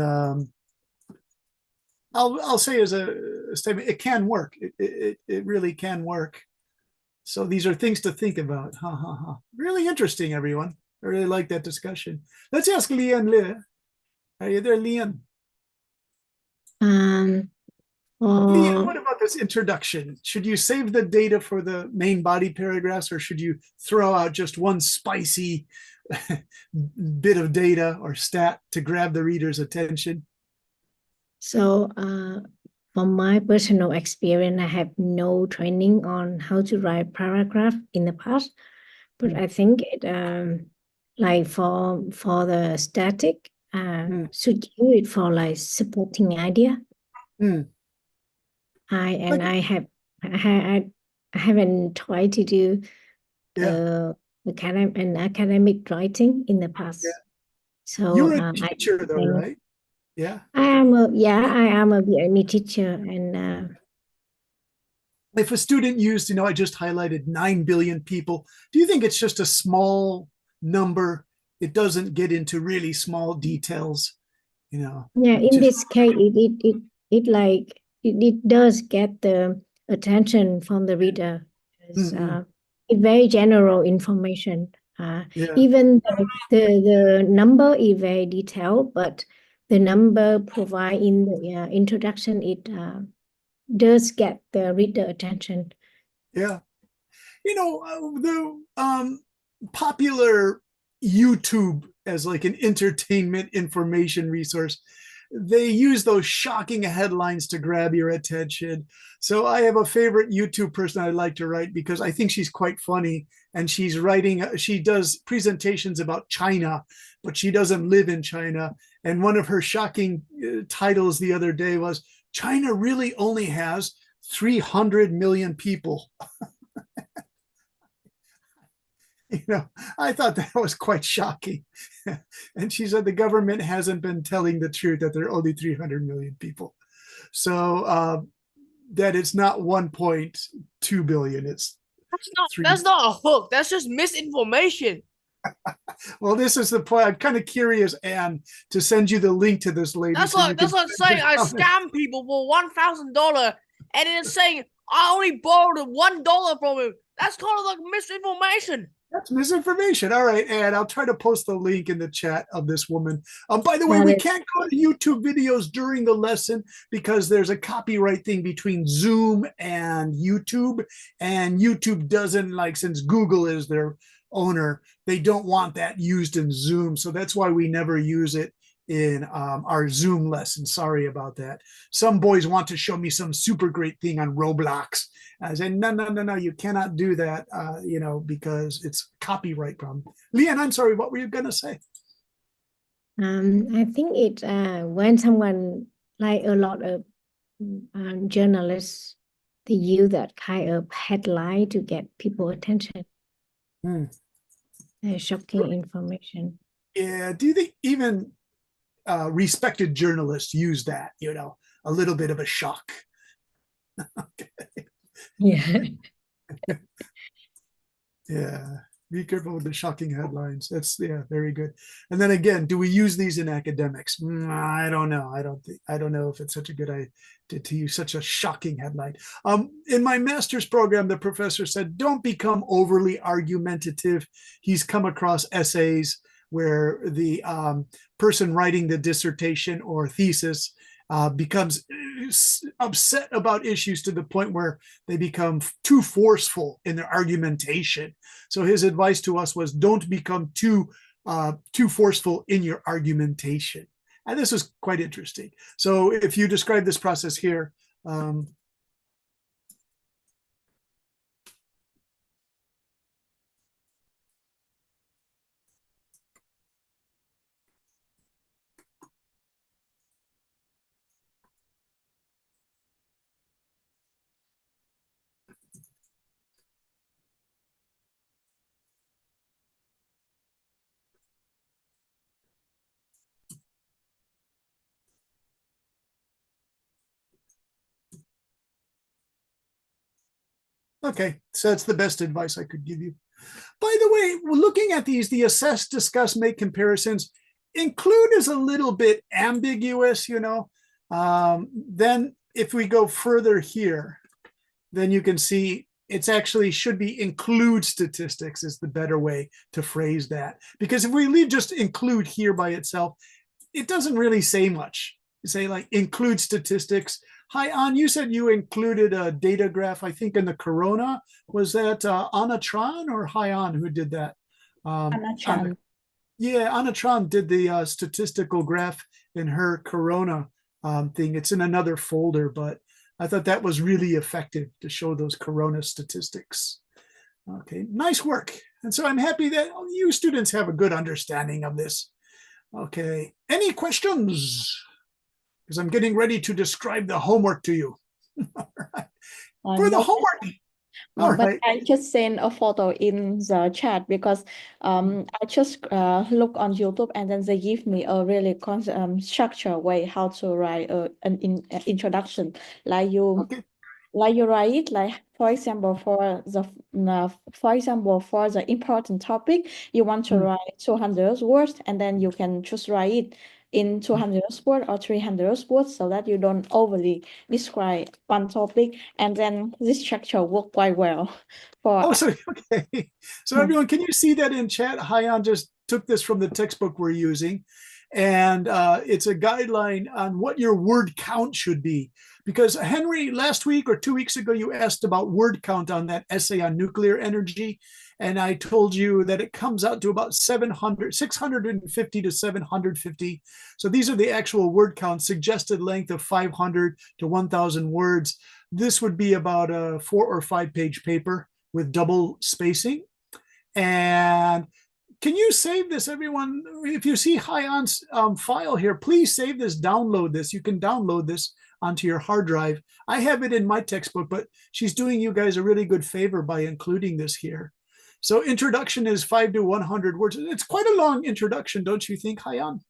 I'll say as a statement, it can work. It really can work. So these are things to think about. Really interesting, everyone. I really like that discussion. Let's ask Lian Le. Are you there, Lian? Lian, what about this introduction? Should you save the data for the main body paragraphs, or should you throw out just one spicy bit of data or stat to grab the reader's attention? So, from my personal experience, I have no training on how to write paragraph in the past, but I think it like for the static, should do it for like supporting idea. I haven't tried to do an academic writing in the past. So you're a teacher, though, right? Yeah. I am a BME teacher, and if a student used, I just highlighted 9 billion people, do you think it's just a small number? It doesn't get into really small details, Yeah, in this case, it does get the attention from the reader. It's very general information. Even the number is very detailed, but the number provided in the introduction, it does get the reader attention. Yeah. The popular YouTube as like an entertainment information resource, they use those shocking headlines to grab your attention. So I have a favorite YouTube person I like to write because I think she's quite funny, and she does presentations about China, but she doesn't live in China. And one of her shocking titles the other day was, China really only has 300 million people. I thought that was quite shocking. And she said the government hasn't been telling the truth, that there are only 300 million people. So that it's not 1.2 billion. It's that's not a hook. That's just misinformation. Well, this is the point. I'm kind of curious, Anne, to send you the link to this lady. That's like saying I scam people for $1,000, and then saying I only borrowed $1 from him. That's kind of like misinformation. That's misinformation. All right, Anne, I'll try to post the link in the chat of this woman. By the way, we can't go to YouTube videos during the lesson because there's a copyright thing between Zoom and YouTube doesn't like, since Google is their owner, they don't want that used in Zoom. So that's why we never use it in our Zoom lesson. Sorry about that. Some boys want to show me some super great thing on Roblox. I said, no, you cannot do that, because it's copyright problem. Leanne, I'm sorry, what were you going to say? I think it when someone, like a lot of journalists, they use that kind of headline to get people attention. Shocking information. Yeah, do you think even respected journalists use that, a little bit of a shock? Okay. Yeah. Yeah. Be careful with the shocking headlines. That's, yeah, very good. And then again, do we use these in academics? I don't know. I don't know if it's such a good idea to use such a shocking headline. In my master's program, the professor said, don't become overly argumentative. He's come across essays where the person writing the dissertation or thesis becomes upset about issues to the point where they become too forceful in their argumentation. So his advice to us was, don't become too forceful in your argumentation. And this is quite interesting. So if you describe this process here, okay, so that's the best advice I could give you. By the way, looking at these, the assess, discuss, make comparisons, include is a little bit ambiguous, Then if we go further here, then you can see it's actually should be include statistics is the better way to phrase that. Because if we leave just include here by itself, it doesn't really say much. You say like include statistics. Hi, An, you said you included a data graph, I think in the Corona. Was that Anna Tran or Hi An who did that? Anna Chan. Yeah, Anna Tran did the statistical graph in her Corona thing. It's in another folder, but I thought that was really effective to show those Corona statistics. Okay, nice work. And so I'm happy that you students have a good understanding of this. Okay, any questions? Because I'm getting ready to describe the homework to you. All right. For the homework. No, but I just sent a photo in the chat because I just look on YouTube and then they give me a really structured way how to write an introduction. Like you, Okay. like you write it, like for example for the important topic, you want to write 200 words, and then you can just write it in 200 words or 300 words so that you don't overly describe one topic, and then this structure work quite well for okay. So everyone, can you see that in chat? Hyan just took this from the textbook we're using, And it's a guideline on what your word count should be. Because Henry, last week or 2 weeks ago, you asked about word count on that essay on nuclear energy. And I told you that it comes out to about 650 to 750. So these are the actual word counts, suggested length of 500 to 1,000 words. This would be about a 4 or 5 page paper with double spacing. And can you save this, everyone? If you see Hyan's file here, please save this, download this. You can download this onto your hard drive. I have it in my textbook, but she's doing you guys a really good favor by including this here. So introduction is 5 to 100 words. It's quite a long introduction, don't you think, Hyan?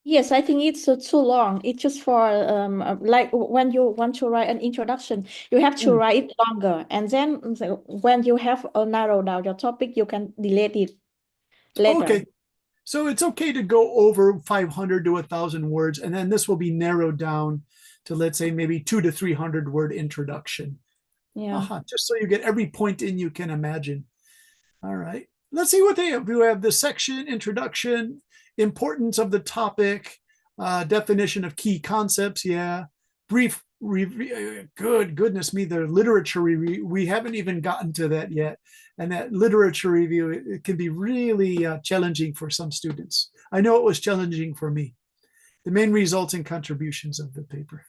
Yes, I think it's too long. It's just for like when you want to write an introduction, you have to write it longer, and then when you have narrowed down your topic, you can delete it later. Okay, so it's okay to go over 500 to 1,000 words, and then this will be narrowed down to, let's say, maybe 200 to 300 word introduction. Yeah. Just so you get every point in you can imagine. All right, let's see what they have. We have the section, introduction, importance of the topic, definition of key concepts. Yeah, brief review. Goodness me, the literature review. We haven't even gotten to that yet. And that literature review, it can be really challenging for some students. I know it was challenging for me. The main results and contributions of the paper.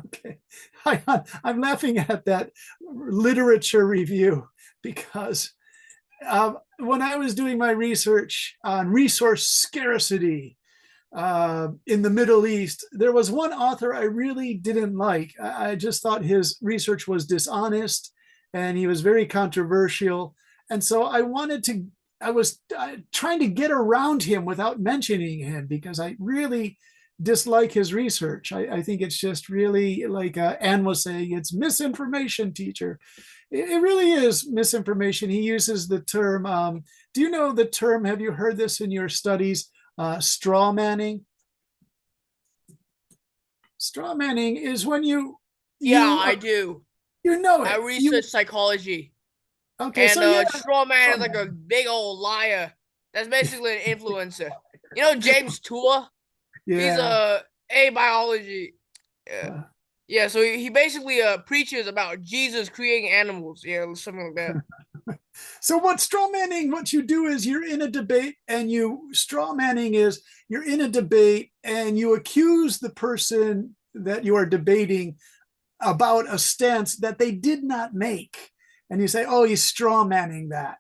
Okay, I'm laughing at that literature review because when I was doing my research on resource scarcity in the Middle East, there was one author I really didn't like. I just thought his research was dishonest and he was very controversial. And so I was trying to get around him without mentioning him because I really dislike his research. I think it's just really, like Anne was saying, it's misinformation, teacher. It really is misinformation. He uses the term, do you know the term, have you heard this in your studies, straw manning? Straw manning is when I do. You know it. I research psychology. Okay, and so yeah, straw man is like a big old liar. That's basically an influencer. You know James Tour? yeah. He's a biology. Yeah, so he basically preaches about Jesus creating animals. Yeah, something like that. So what straw manning, what you do is you're in a debate and straw manning is you're in a debate and you accuse the person that you are debating about a stance that they did not make. And you say, oh, he's straw manning that.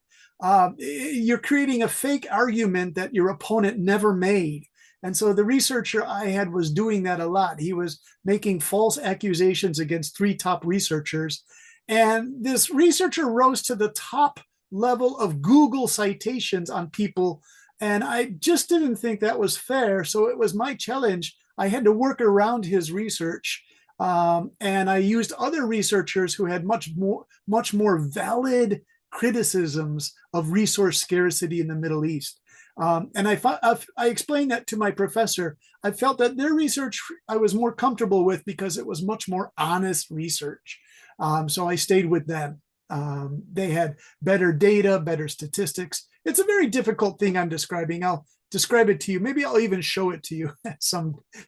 You're creating a fake argument that your opponent never made. And so the researcher I had was doing that a lot. He was making false accusations against 3 top researchers. And this researcher rose to the top level of Google citations on people. And I just didn't think that was fair. So it was my challenge. I had to work around his research. And I used other researchers who had much more valid criticisms of resource scarcity in the Middle East. And I explained that to my professor. I felt that their research I was more comfortable with because it was much more honest research. So I stayed with them. They had better data, better statistics. It's a very difficult thing I'm describing. I'll describe it to you. Maybe I'll even show it to you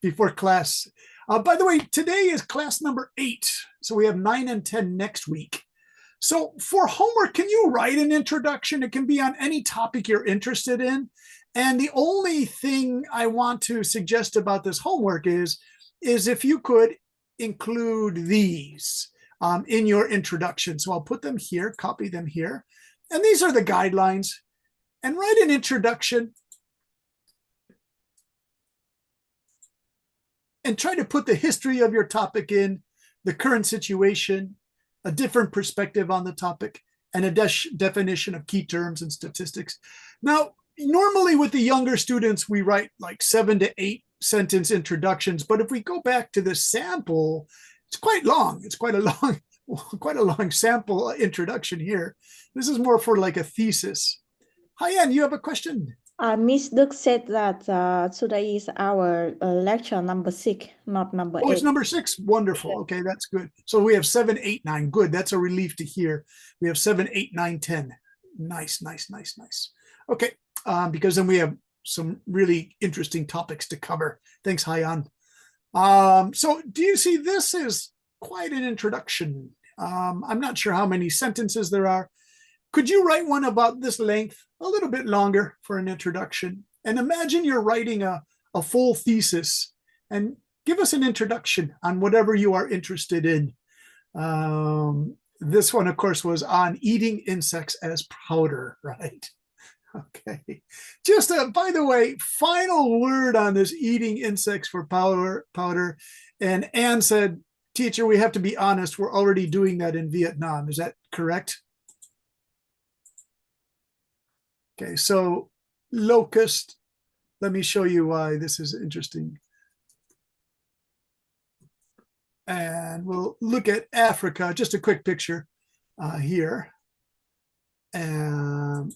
before class. By the way, today is class number 8. So we have 9 and 10 next week. So for homework, can you write an introduction? It can be on any topic you're interested in. And the only thing I want to suggest about this homework is if you could include these in your introduction. So I'll put them here, copy them here. And these are the guidelines. And write an introduction. And try to put the history of your topic in, the current situation, a different perspective on the topic, and a definition of key terms and statistics. Now, normally with the younger students, we write like 7 to 8 sentence introductions. But if we go back to the sample, it's quite long. It's quite a long sample introduction here. This is more for like a thesis. Hyan, you have a question? Miss Duke said that today is our lecture number 6, not number 8. Oh, it's number 6. Wonderful. Okay, that's good. So we have 7, 8, 9. Good. That's a relief to hear. We have 7, 8, 9, 10. Nice. Okay, because then we have some really interesting topics to cover. Thanks, Hyan. So do you see this is quite an introduction? I'm not sure how many sentences there are. Could you write one about this length, a little bit longer for an introduction? And imagine you're writing a full thesis, and give us an introduction on whatever you are interested in. This one, of course, was on eating insects as powder, right? Okay. Just by the way, final word on this eating insects for powder. And Anne said, teacher, we have to be honest, we're already doing that in Vietnam. Is that correct? Okay, so locust, let me show you why this is interesting. And we'll look at Africa, just a quick picture here. And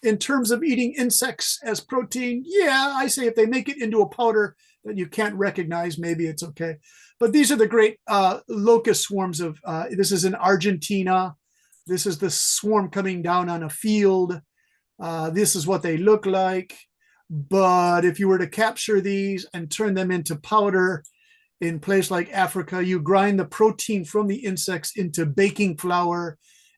in terms of eating insects as protein, yeah, I say if they make it into a powder that you can't recognize, maybe it's okay. But these are the great locust swarms of, this is in Argentina. This is the swarm coming down on a field. This is what they look like. But if you were to capture these and turn them into powder in place like Africa, you grind the protein from the insects into baking flour,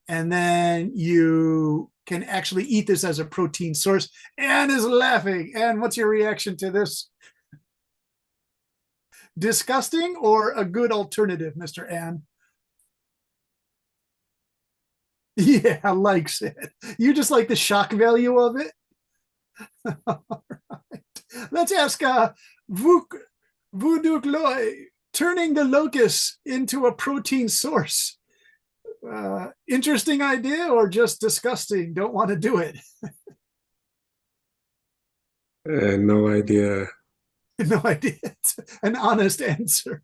and then you can actually eat this as a protein source. Anne is laughing. Anne, what's your reaction to this? Disgusting or a good alternative, Mr. Anne? Yeah, likes it. You just like the shock value of it? All right. Let's ask Vuduk Loy, turning the locust into a protein source. Interesting idea or just disgusting? Don't want to do it? No idea. No idea. It's an honest answer.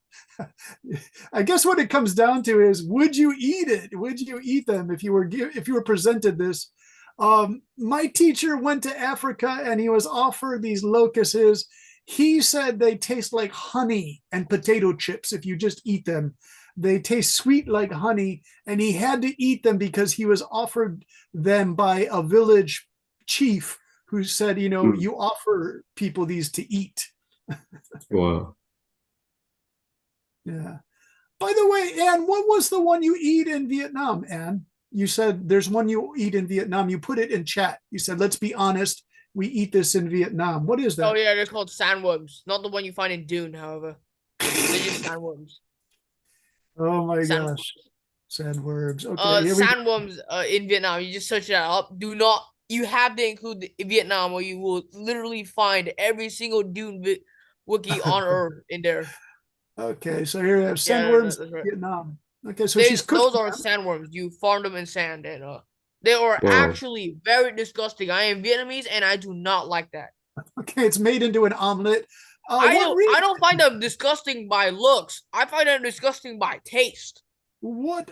I guess what it comes down to is, would you eat it? Would you eat them if you were presented this? My teacher went to Africa and he was offered these locusts. He said they taste like honey and potato chips if you just eat them. They taste sweet like honey, and he had to eat them because he was offered them by a village chief who said, you know, you offer people these to eat. Wow. Yeah. By the way, Anne, what was the one you eat in Vietnam, Anne? You said there's one you eat in Vietnam. You put it in chat. You said, let's be honest, we eat this in Vietnam. What is that? Oh, yeah, they're called sandworms. Not the one you find in Dune, however. They're just sandworms. Oh my Sandworms. gosh. Sandworms. Okay. Here Sandworms in Vietnam. You just search that up. You have to include Vietnam, or you will literally find every single Dune wiki on Earth in there. Okay, so here we have sandworms that's right. in Vietnam. Okay, so she's cooking those are them. sandworms. You farm them in sand, and they are actually very disgusting. I am Vietnamese, and I do not like that. Okay, it's made into an omelet. I don't find them disgusting by looks. I find them disgusting by taste. What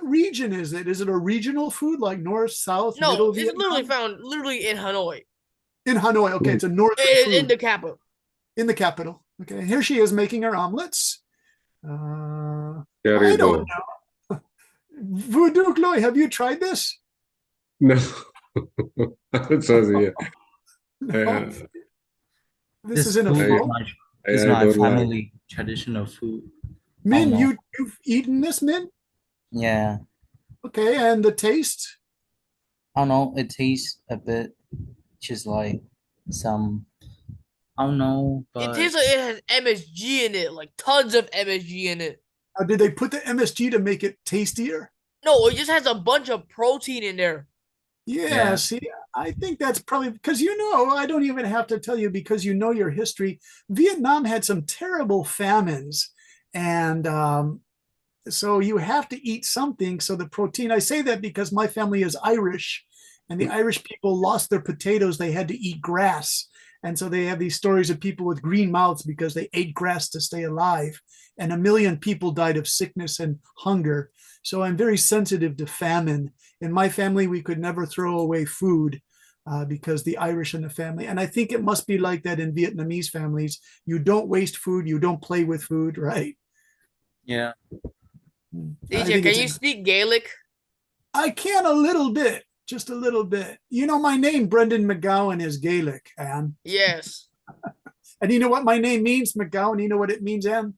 region is it? Is it a regional food like north, south, No, middle it's Vietnam? literally found in Hanoi. In Hanoi. Okay, it's a northern food. In the capital. In the capital. Okay, here she is making her omelets. I Terrible. don't know. Voodoo Chloe, have you tried this? No. Sorry. No. This is in a food flow. is I my don't like. family traditional food. Min, no. you've eaten this, Min? Yeah, Okay, and the taste? I don't know. It tastes a bit just like some. I don't know, It but tastes like it has MSG in it, like tons of MSG in it. Did they put the MSG to make it tastier? No, it just has a bunch of protein in there. Yeah, see, I think that's probably because, you know, I don't even have to tell you because you know your history. Vietnam had some terrible famines, and so you have to eat something. So the protein, I say that because my family is Irish, and the Irish people lost their potatoes. They had to eat grass. And so they have these stories of people with green mouths because they ate grass to stay alive. And 1 million people died of sickness and hunger. So I'm very sensitive to famine. In my family, we could never throw away food because the Irish in the family. And I think it must be like that in Vietnamese families. You don't waste food. You don't play with food, right? yeah. DJ, can you speak Gaelic? I can a little bit, Just a little bit. You know, my name, Brendan McGowan, is Gaelic, Anne. Yes. And you know what my name means, McGowan? You know what it means, Anne?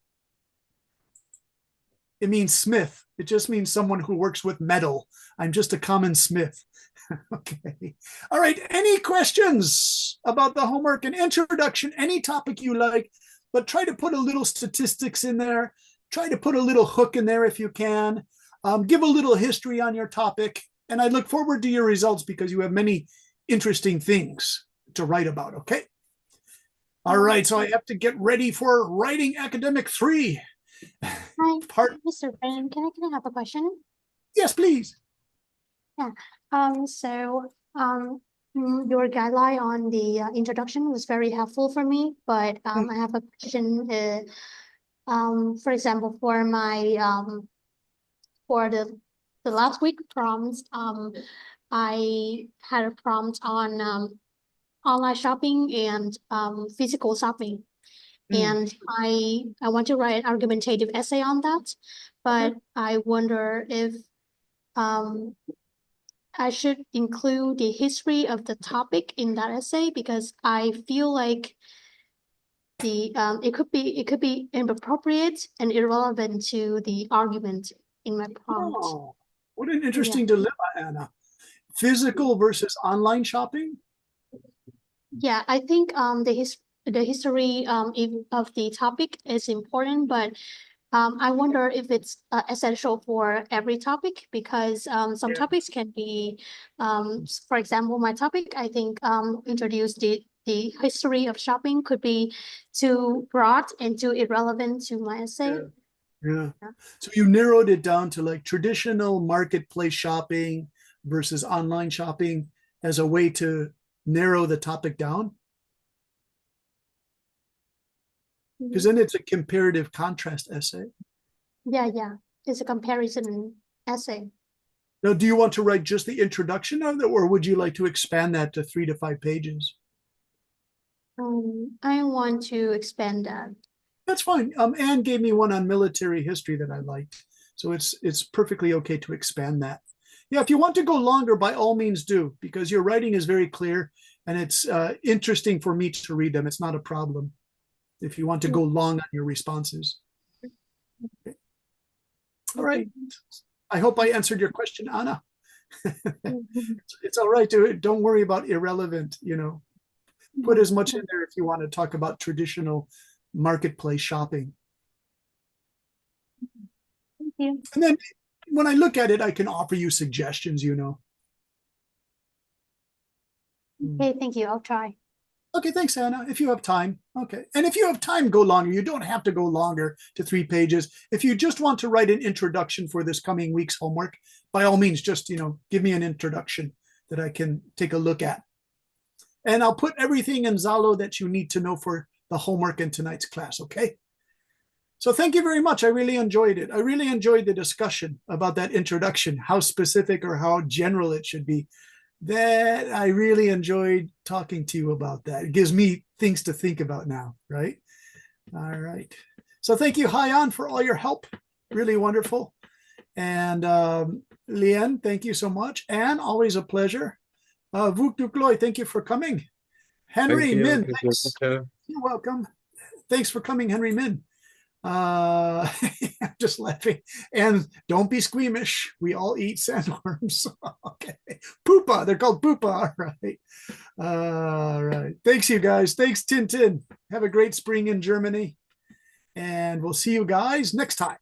It means smith. It just means someone who works with metal. I'm just a common smith. Okay. All right. Any questions about the homework and introduction? Any topic you like, but try to put a little statistics in there. Try to put a little hook in there if you can. Give a little history on your topic. And I look forward to your results because you have many interesting things to write about. Okay. All right. So I have to get ready for writing academic 3. Hi, Part. Mr. Brandon, can I have a question? Yes, please. Yeah. Your guideline on the introduction was very helpful for me, but I have a question. For example, for my for the last week prompts, I had a prompt on online shopping and physical shopping. And I want to write an argumentative essay on that, but I wonder if I should include the history of the topic in that essay because I feel like it could be inappropriate and irrelevant to the argument in my prompt. Oh, what an interesting dilemma, Anna. Physical versus online shopping? Yeah, I think the history of the topic is important, but I wonder if it's essential for every topic because some topics can be, for example, my topic, I think introduce the history of shopping could be too broad and too irrelevant to my essay. Yeah. So you narrowed it down to like traditional marketplace shopping versus online shopping as a way to narrow the topic down? Because then it's a comparative contrast essay. Yeah. It's a comparison essay. Now, do you want to write just the introduction of it, or would you like to expand that to 3 to 5 pages? I want to expand that. That's fine. Anne gave me one on military history that I liked. So it's perfectly okay to expand that. Yeah, if you want to go longer, by all means do, because your writing is very clear and it's interesting for me to read them. It's not a problem if you want to go long on your responses. Okay. All right. I hope I answered your question, Anna. It's all right. Don't worry about irrelevant, put as much in there if you want to talk about traditional marketplace shopping. Thank you. And then when I look at it, I can offer you suggestions, Okay, thank you. I'll try. Okay, thanks, Anna. If you have time. Okay. And if you have time, go longer. You don't have to go longer to 3 pages. If you just want to write an introduction for this coming week's homework, by all means, just, give me an introduction that I can take a look at. And I'll put everything in Zalo that you need to know for the homework in tonight's class, okay? So thank you very much. I really enjoyed it. I really enjoyed the discussion about that introduction, how specific or how general it should be. That I really enjoyed talking to you about that. It gives me things to think about now, right? All right. So thank you, Hyan, for all your help. Really wonderful. And Lien, thank you so much. Anne, always a pleasure. Vuk Dukloy, thank you for coming. Henry Min, thanks. You're welcome. Thanks for coming, Henry Min. I'm just laughing. And don't be squeamish. We all eat sandworms. Okay. Poopa. They're called poopa. All right. Thanks, you guys. Thanks, Tintin. Have a great spring in Germany. And we'll see you guys next time.